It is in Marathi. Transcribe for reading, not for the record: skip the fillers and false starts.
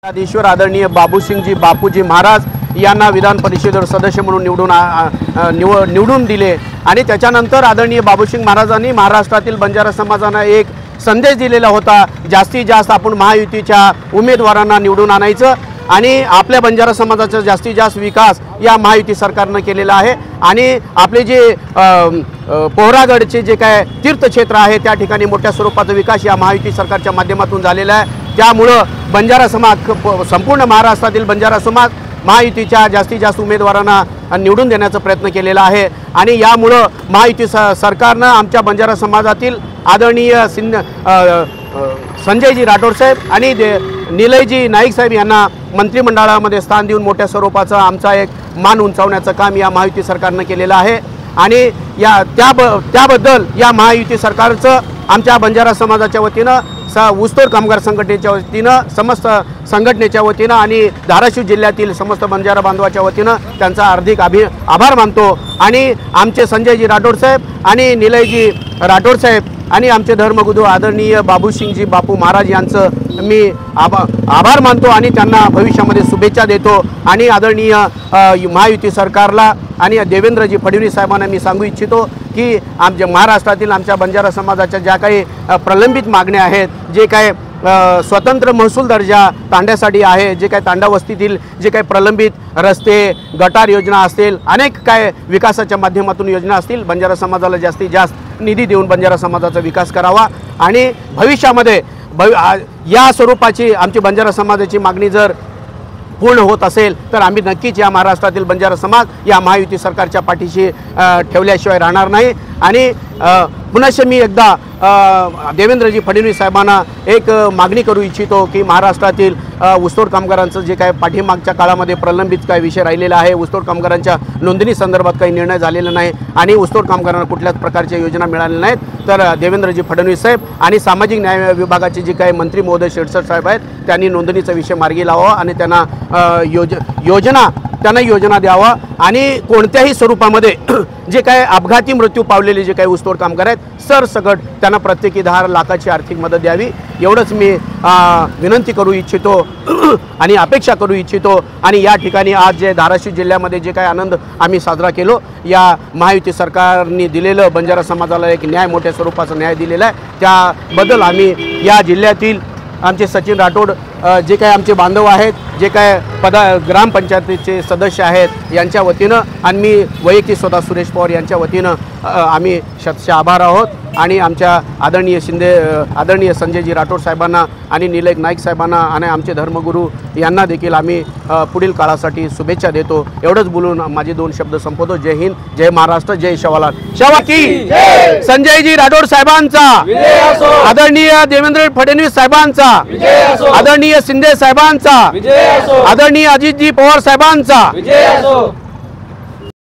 आदेश्वर आदरणीय बाबूसिंगजी बापूजी महाराज यांना विधान परिषदेवर सदस्य म्हणून निवडून दिले आणि त्याच्यानंतर आदरणीय बाबूसिंग महाराजांनी महाराष्ट्रातील बंजारा समाजांना एक संदेश दिलेला होता, जास्तीत जास्त आपण महायुतीच्या उमेदवारांना निवडून आणायचं आणि आपल्या बंजारा समाजाचा जास्तीत जास्त विकास या महायुती सरकारने केलेला आहे आणि आपले जे पोहरागडचे जे काय तीर्थक्षेत्र आहे त्या ठिकाणी मोठ्या स्वरूपाचा विकास या महायुती सरकारच्या माध्यमातून झालेला आहे। त्यामुळे बंजारा समाज संपूर्ण महाराष्ट्रातील बंजारा समाज महायुतीच्या जास्तीत जास्त उमेदवारांना निवडून देण्याचा प्रयत्न केलेला आहे आणि यामुळे महायुती सरकारने आमच्या बंजारा समाजातील आदरणीय संजयजी राठोड साहेब आणि निलयजी नाईक साहेब यांना मंत्रिमंडळामध्ये स्थान देऊन मोठ्या स्वरूपाचा आमचा एक मान उंचावण्याचं काम या महायुती सरकारने केलेलं आहे आणि त्याबद्दल या महायुती सरकारचं आमच्या बंजारा समाजाच्या वतीनं ऊसतोड कामगार संघटनेच्या वतीनं समस्त संघटनेच्या वतीनं आणि धाराशिव जिल्ह्यातील समस्त बंजारा बांधवाच्या वतीनं त्यांचा हार्दिक आभार मानतो आणि आमचे संजयजी राठोड साहेब आणि निलयजी राठोड साहेब आणि आमचे धर्मगुरू आदरणीय बाबूसिंगजी बापू महाराज यांचं मी आभार मानतो आणि त्यांना भविष्यामध्ये शुभेच्छा देतो आणि आदरणीय महायुती सरकारला आणि देवेंद्रजी फडणवीस साहेबांना मी सांगू इच्छितो की आमच्या महाराष्ट्रातील आमच्या बंजारा समाजाच्या ज्या काही प्रलंबित मागण्या आहेत, जे काय स्वतंत्र महसूल दर्जा तांड्यासाठी आहे, जे काय तांडा वस्तीतील जे काही प्रलंबित रस्ते गटार योजना असतील, अनेक काय विकासाच्या माध्यमातून योजना असतील, बंजारा समाजाला जास्तीत जास्त निधी देऊन बंजारा समाजाचा विकास करावा आणि भविष्यामध्ये या स्वरूपाची आमची बंजारा समाजाची मागणी जर पूर्ण होत असेल तर आम्ही नक्कीच या महाराष्ट्रातील बंजारा समाज या महायुती सरकारच्या पाठीशी ठेवल्याशिवाय राहणार नाही आणि पुनश्च मी एकदा देवेंद्रजी फडणवीस साहेबांना एक मागणी करू इच्छितो की महाराष्ट्रातील ऊसतोड कामगारांचं जे काय पाठीमागच्या काळामध्ये प्रलंबित काय विषय राहिलेला आहे, ऊसतोड कामगारांच्या नोंदणी संदर्भात काही निर्णय झालेला नाही आणि ऊसतोड कामगारांना कुठल्याच प्रकारच्या योजना मिळालेल्या नाहीत, तर देवेंद्रजी फडणवीस साहेब आणि सामाजिक न्याय विभागाचे जे काही मंत्री महोदय शेडसर साहेब आहेत त्यांनी नोंदणीचा विषय मार्गी लावावा आणि त्यांना योजना द्यावा आणि कोणत्याही स्वरूपामध्ये जे काय अपघाती मृत्यू पावलेले जे काही ऊसतोड कामगार आहेत सरसकट त्यांना प्रत्येकी 10 लाखाची आर्थिक मदत द्यावी, एवढंच मी विनंती करू इच्छितो आणि अपेक्षा करू इच्छितो। आणि या ठिकाणी आज जे धाराशिव जिल्ह्यामध्ये जे काही आनंद आम्ही साजरा केलो, या महायुती सरकारने दिलेलं बंजारा समाजाला एक मोठ्या स्वरूपाचा न्याय दिलेला आहे, त्याबद्दल आम्ही या जिल्ह्यातील आमचे सचिन राठोड जे काही आमचे बांधव आहेत, जे काय ग्रामपंचायतीचे सदस्य आहेत यांच्या वतीनं आणि मी वैयक्तिक स्वतः सुरेश पवार यांच्या वतीनं आम्ही शतशः आभार आहोत आणि आमच्या आदरणीय संजयजी राठोड साहेबांना आणि निलय नाईक साहेबांना आणि आमचे धर्मगुरू यांना देखील आम्ही पुढील काळासाठी शुभेच्छा देतो। एवढंच बोलून माझे 2 शब्द संपवतो। जय हिंद, जय महाराष्ट्र, जय शवालाल शवा की संजयजी राठोड साहेबांचा, आदरणीय देवेंद्र फडणवीस साहेबांचा, आदरणीय शिंदे साहेबांचा, आदरणीय अजितजी पवार साहेबांचा।